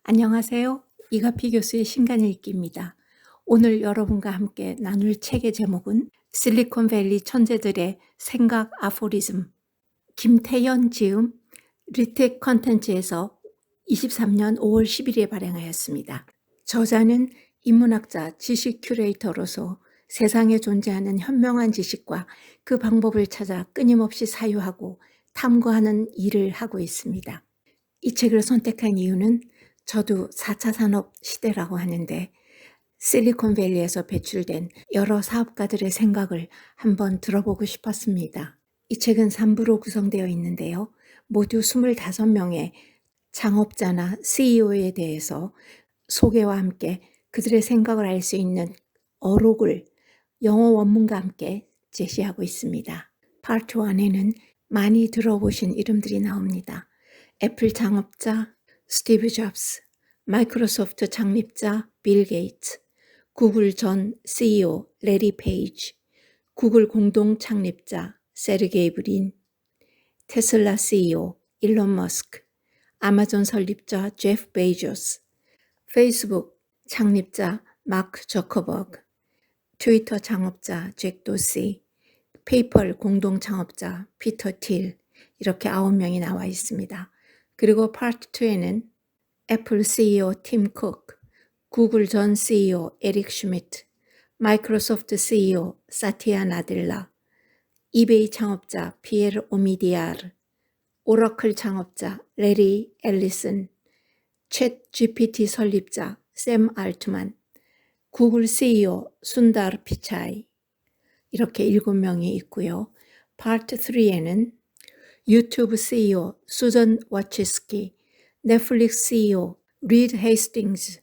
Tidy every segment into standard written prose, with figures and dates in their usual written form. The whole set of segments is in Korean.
안녕하세요. 이가피 교수의 신간 읽기입니다. 오늘 여러분과 함께 나눌 책의 제목은 실리콘밸리 천재들의 생각 아포리즘, 김태연 지음, 리텍 컨텐츠에서 23년 5월 10일에 발행하였습니다. 저자는 인문학자, 지식 큐레이터로서 세상에 존재하는 현명한 지식과 그 방법을 찾아 끊임없이 사유하고 탐구하는 일을 하고 있습니다. 이 책을 선택한 이유는 저도 4차 산업 시대라고 하는데 실리콘밸리에서 배출된 여러 사업가들의 생각을 한번 들어보고 싶었습니다. 이 책은 3부로 구성되어 있는데요. 모두 25명의 창업자나 CEO에 대해서 소개와 함께 그들의 생각을 알 수 있는 어록을 영어 원문과 함께 제시하고 있습니다. 파트 1에는 많이 들어보신 이름들이 나옵니다. 애플 창업자 스티브 잡스, 마이크로소프트 창립자 빌 게이츠, 구글 전 CEO 레리 페이지, 구글 공동 창립자 세르게이 브린, 테슬라 CEO 일론 머스크, 아마존 설립자 제프 베이조스, 페이스북 창립자 마크 저커버그, 트위터 창업자 잭 도시, 페이펄 공동 창업자 피터 틸, 이렇게 9명이 나와 있습니다. 그리고 파트 2에는 애플 CEO 팀 쿡, 구글 전 CEO 에릭 슈미트, 마이크로소프트 CEO 사티아 나델라, 이베이 창업자 피에르 오미디아르, 오라클 창업자 레리 앨리슨, 챗 GPT 설립자 샘 알트만, 구글 CEO 순다르 피차이, 이렇게 7명이 있고요. 파트 3에는 유튜브 CEO 수전 와치스키, 넷플릭스 CEO 리드 헤이스팅스,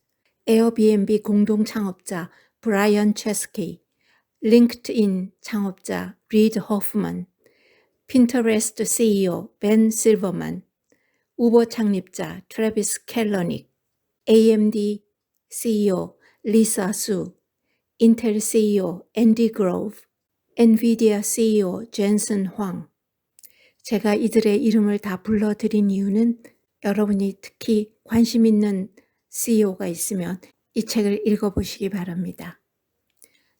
에어비앤비 공동 창업자 브라이언 체스키, 링크드인 창업자 리드 호프만, 핀터레스트 CEO 벤 실버만, 우버 창립자 트래비스 켈러닉, AMD CEO 리사 수, 인텔 CEO 앤디 그로브, 엔비디아 CEO 젠슨 황. 제가 이들의 이름을 다 불러드린 이유는 여러분이 특히 관심 있는 CEO가 있으면 이 책을 읽어보시기 바랍니다.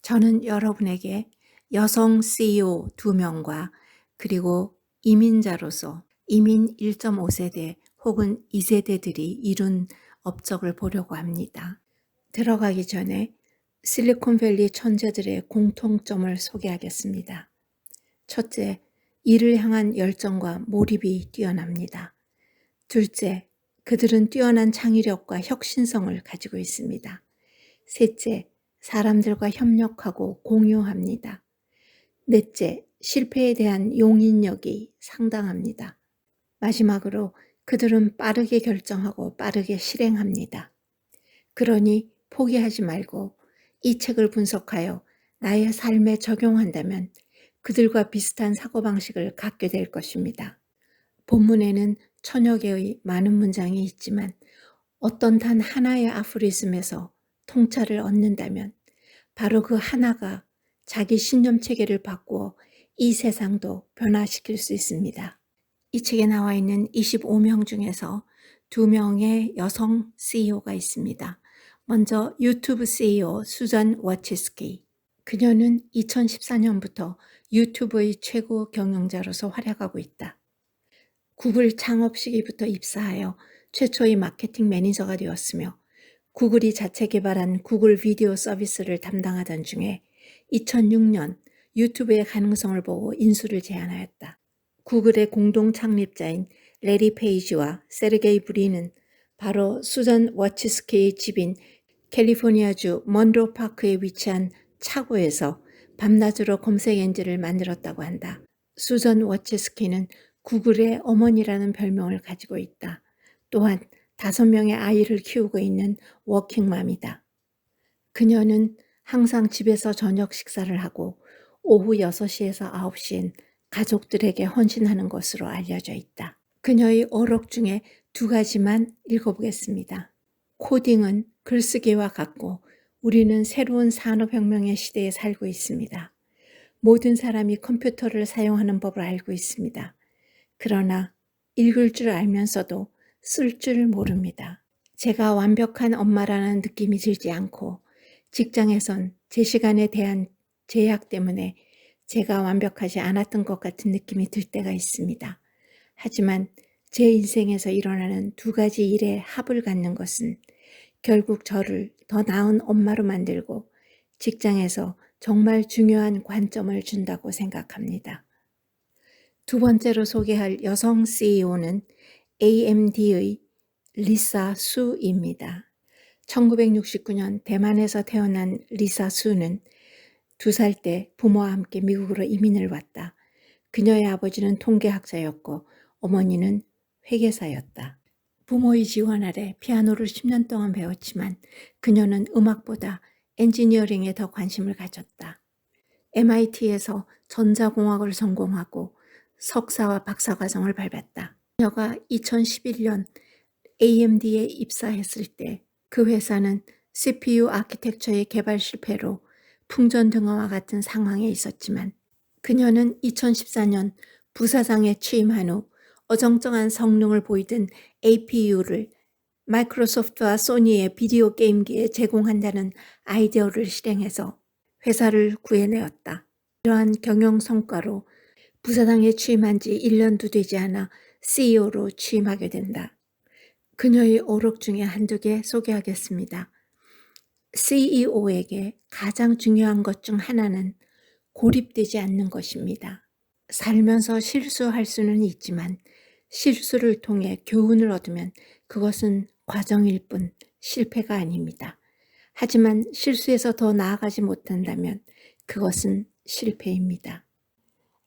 저는 여러분에게 여성 CEO 2명과 그리고 이민자로서 이민 1.5세대 혹은 2세대들이 이룬 업적을 보려고 합니다. 들어가기 전에 실리콘밸리 천재들의 공통점을 소개하겠습니다. 첫째, 일을 향한 열정과 몰입이 뛰어납니다. 둘째, 그들은 뛰어난 창의력과 혁신성을 가지고 있습니다. 셋째, 사람들과 협력하고 공유합니다. 넷째, 실패에 대한 용인력이 상당합니다. 마지막으로 그들은 빠르게 결정하고 빠르게 실행합니다. 그러니 포기하지 말고 이 책을 분석하여 나의 삶에 적용한다면 그들과 비슷한 사고방식을 갖게 될 것입니다. 본문에는 천여 개의 많은 문장이 있지만 어떤 단 하나의 아포리즘에서 통찰을 얻는다면 바로 그 하나가 자기 신념체계를 바꾸어 이 세상도 변화시킬 수 있습니다. 이 책에 나와 있는 25명 중에서 2명의 여성 CEO가 있습니다. 먼저 유튜브 CEO 수잔 와치스키. 그녀는 2014년부터 유튜브의 최고 경영자로서 활약하고 있다. 구글 창업 시기부터 입사하여 최초의 마케팅 매니저가 되었으며 구글이 자체 개발한 구글 비디오 서비스를 담당하던 중에 2006년 유튜브의 가능성을 보고 인수를 제안하였다. 구글의 공동 창립자인 레리 페이지와 세르게이 브린은 바로 수잔 워치스키의 집인 캘리포니아주 먼로 파크에 위치한 차고에서 밤낮으로 검색 엔진을 만들었다고 한다. 수잔 워치스키는 구글의 어머니라는 별명을 가지고 있다. 또한 5명의 아이를 키우고 있는 워킹맘이다. 그녀는 항상 집에서 저녁 식사를 하고 오후 6시에서 9시엔 가족들에게 헌신하는 것으로 알려져 있다. 그녀의 어록 중에 2가지만 읽어보겠습니다. 코딩은 글쓰기와 같고 우리는 새로운 산업혁명의 시대에 살고 있습니다. 모든 사람이 컴퓨터를 사용하는 법을 알고 있습니다. 그러나 읽을 줄 알면서도 쓸 줄 모릅니다. 제가 완벽한 엄마라는 느낌이 들지 않고 직장에선 제 시간에 대한 제약 때문에 제가 완벽하지 않았던 것 같은 느낌이 들 때가 있습니다. 하지만 제 인생에서 일어나는 두 가지 일의 합을 갖는 것은 결국 저를 더 나은 엄마로 만들고 직장에서 정말 중요한 관점을 준다고 생각합니다. 두 번째로 소개할 여성 CEO는 AMD의 리사 수입니다. 1969년 대만에서 태어난 리사 수는 2살 때 부모와 함께 미국으로 이민을 왔다. 그녀의 아버지는 통계학자였고 어머니는 회계사였다. 부모의 지원 아래 피아노를 10년 동안 배웠지만 그녀는 음악보다 엔지니어링에 더 관심을 가졌다. MIT에서 전자공학을 전공하고 석사와 박사과정을 밟았다. 그녀가 2011년 AMD에 입사했을 때 그 회사는 CPU 아키텍처의 개발 실패로 풍전등화와 같은 상황에 있었지만 그녀는 2014년 부사장에 취임한 후 어정쩡한 성능을 보이던 APU를 마이크로소프트와 소니의 비디오 게임기에 제공한다는 아이디어를 실행해서 회사를 구해내었다. 이러한 경영 성과로 부사장에 취임한 지 1년도 되지 않아 CEO로 취임하게 된다. 그녀의 어록 중에 한두 개 소개하겠습니다. CEO에게 가장 중요한 것 중 하나는 고립되지 않는 것입니다. 살면서 실수할 수는 있지만 실수를 통해 교훈을 얻으면 그것은 과정일 뿐 실패가 아닙니다. 하지만 실수에서 더 나아가지 못한다면 그것은 실패입니다.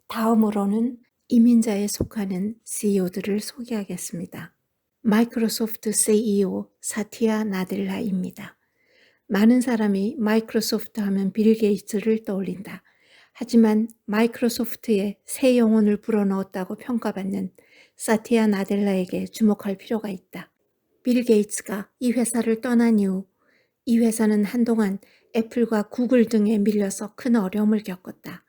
다음으로는 이민자에 속하는 CEO들을 소개하겠습니다. 마이크로소프트 CEO 사티아 나델라입니다. 많은 사람이 마이크로소프트 하면 빌 게이츠를 떠올린다. 하지만 마이크로소프트에 새 영혼을 불어넣었다고 평가받는 사티아 나델라에게 주목할 필요가 있다. 빌 게이츠가 이 회사를 떠난 이후 이 회사는 한동안 애플과 구글 등에 밀려서 큰 어려움을 겪었다.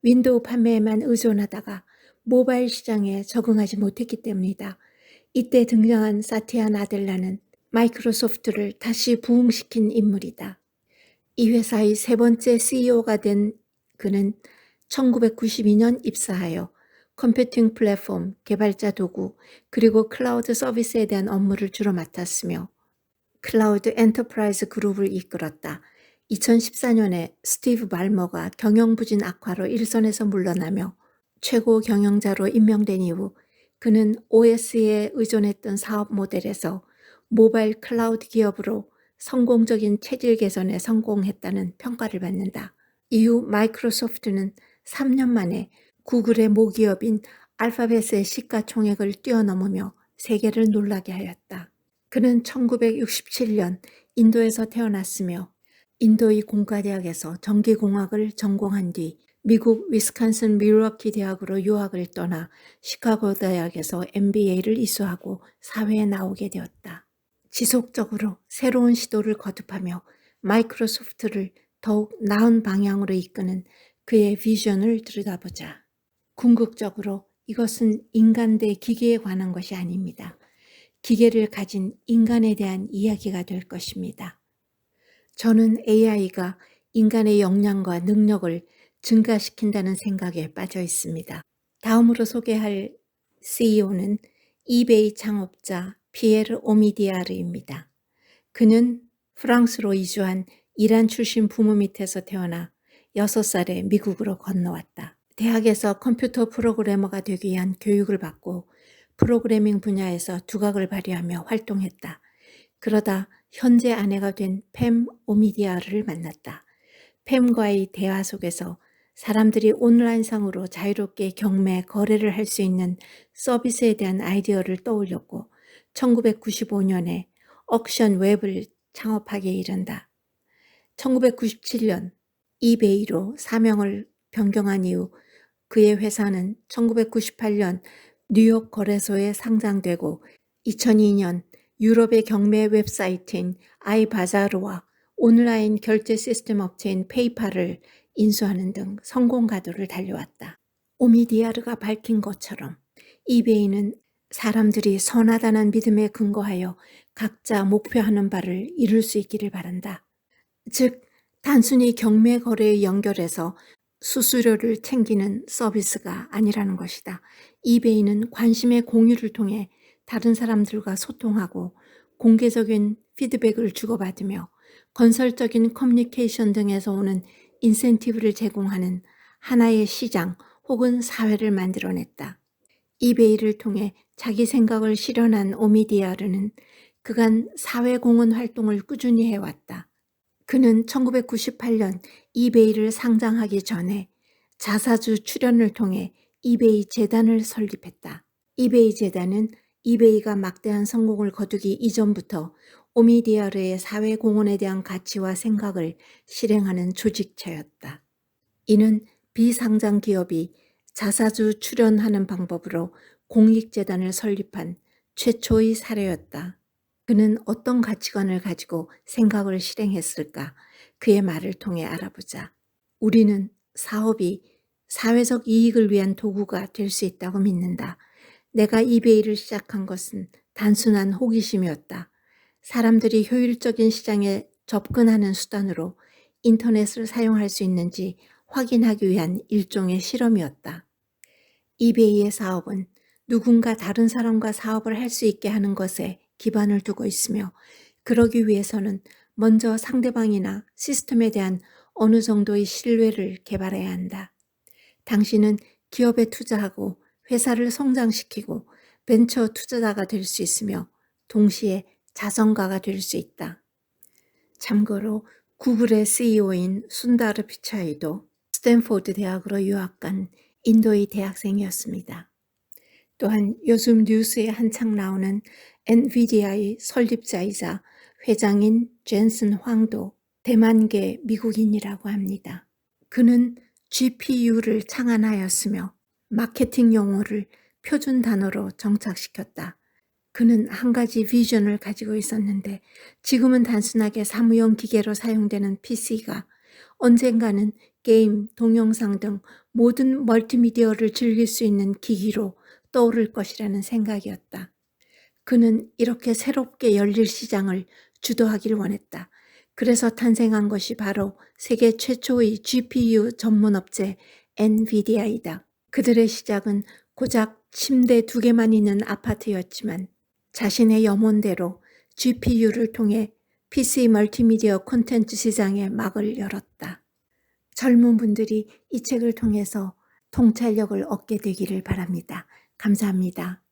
윈도우 판매에만 의존하다가 모바일 시장에 적응하지 못했기 때문이다. 이때 등장한 사티아 나델라는 마이크로소프트를 다시 부흥시킨 인물이다. 이 회사의 세 번째 CEO가 된 그는 1992년 입사하여 컴퓨팅 플랫폼, 개발자 도구, 그리고 클라우드 서비스에 대한 업무를 주로 맡았으며 클라우드 엔터프라이즈 그룹을 이끌었다. 2014년에 스티브 발머가 경영부진 악화로 일선에서 물러나며 최고 경영자로 임명된 이후 그는 OS에 의존했던 사업 모델에서 모바일 클라우드 기업으로 성공적인 체질 개선에 성공했다는 평가를 받는다. 이후 마이크로소프트는 3년 만에 구글의 모기업인 알파벳의 시가총액을 뛰어넘으며 세계를 놀라게 하였다. 그는 1967년 인도에서 태어났으며 인도의 공과대학에서 전기공학을 전공한 뒤 미국 위스콘신 밀워키 대학으로 유학을 떠나 시카고 대학에서 MBA를 이수하고 사회에 나오게 되었다. 지속적으로 새로운 시도를 거듭하며 마이크로소프트를 더욱 나은 방향으로 이끄는 그의 비전을 들여다보자. 궁극적으로 이것은 인간 대 기계에 관한 것이 아닙니다. 기계를 가진 인간에 대한 이야기가 될 것입니다. 저는 AI가 인간의 역량과 능력을 증가시킨다는 생각에 빠져 있습니다. 다음으로 소개할 CEO는 이베이 창업자 피에르 오미디아르입니다. 그는 프랑스로 이주한 이란 출신 부모 밑에서 태어나 6살에 미국으로 건너왔다. 대학에서 컴퓨터 프로그래머가 되기 위한 교육을 받고 프로그래밍 분야에서 두각을 발휘하며 활동했다. 그러다 현재 아내가 된 팸 오미디아르를 만났다. 팸과의 대화 속에서 사람들이 온라인상으로 자유롭게 경매, 거래를 할 수 있는 서비스에 대한 아이디어를 떠올렸고 1995년에 억션 웹을 창업하기에 이른다. 1997년 이베이로 사명을 변경한 이후 그의 회사는 1998년 뉴욕 거래소에 상장되고 2002년 유럽의 경매 웹사이트인 아이바자르와 온라인 결제 시스템 업체인 페이팔을 인수하는 등 성공 가도를 달려왔다. 오미디아르가 밝힌 것처럼 이베이는 사람들이 선하다는 믿음에 근거하여 각자 목표하는 바를 이룰 수 있기를 바란다. 즉, 단순히 경매 거래에 연결해서 수수료를 챙기는 서비스가 아니라는 것이다. 이베이는 관심의 공유를 통해 다른 사람들과 소통하고 공개적인 피드백을 주고받으며 건설적인 커뮤니케이션 등에서 오는 인센티브를 제공하는 하나의 시장 혹은 사회를 만들어냈다. 이베이를 통해 자기 생각을 실현한 오미디아르는 그간 사회공헌 활동을 꾸준히 해왔다. 그는 1998년 이베이를 상장하기 전에 자사주 출연을 통해 이베이 재단을 설립했다. 이베이 재단은 이베이가 막대한 성공을 거두기 이전부터 오미디아르의 사회공헌에 대한 가치와 생각을 실행하는 조직체였다. 이는 비상장 기업이 자사주 출연하는 방법으로 공익재단을 설립한 최초의 사례였다. 그는 어떤 가치관을 가지고 생각을 실행했을까? 그의 말을 통해 알아보자. 우리는 사업이 사회적 이익을 위한 도구가 될 수 있다고 믿는다. 내가 이베이를 시작한 것은 단순한 호기심이었다. 사람들이 효율적인 시장에 접근하는 수단으로 인터넷을 사용할 수 있는지 확인하기 위한 일종의 실험이었다. 이베이의 사업은 누군가 다른 사람과 사업을 할 수 있게 하는 것에 기반을 두고 있으며, 그러기 위해서는 먼저 상대방이나 시스템에 대한 어느 정도의 신뢰를 개발해야 한다. 당신은 기업에 투자하고 회사를 성장시키고 벤처 투자자가 될 수 있으며 동시에 자선가가 될 수 있다. 참고로 구글의 CEO인 순다르 피차이도 스탠포드 대학으로 유학 간 인도의 대학생이었습니다. 또한 요즘 뉴스에 한창 나오는 엔비디아의 설립자이자 회장인 젠슨 황도 대만계 미국인이라고 합니다. 그는 GPU를 창안하였으며 마케팅 용어를 표준 단어로 정착시켰다. 그는 한 가지 비전을 가지고 있었는데, 지금은 단순하게 사무용 기계로 사용되는 PC가 언젠가는 게임, 동영상 등 모든 멀티미디어를 즐길 수 있는 기기로 떠오를 것이라는 생각이었다. 그는 이렇게 새롭게 열릴 시장을 주도하길 원했다. 그래서 탄생한 것이 바로 세계 최초의 GPU 전문 업체 엔비디아이다. 그들의 시작은 고작 침대 2개만 있는 아파트였지만 자신의 염원대로 GPU를 통해 PC 멀티미디어 콘텐츠 시장에 막을 열었다. 젊은 분들이 이 책을 통해서 통찰력을 얻게 되기를 바랍니다. 감사합니다.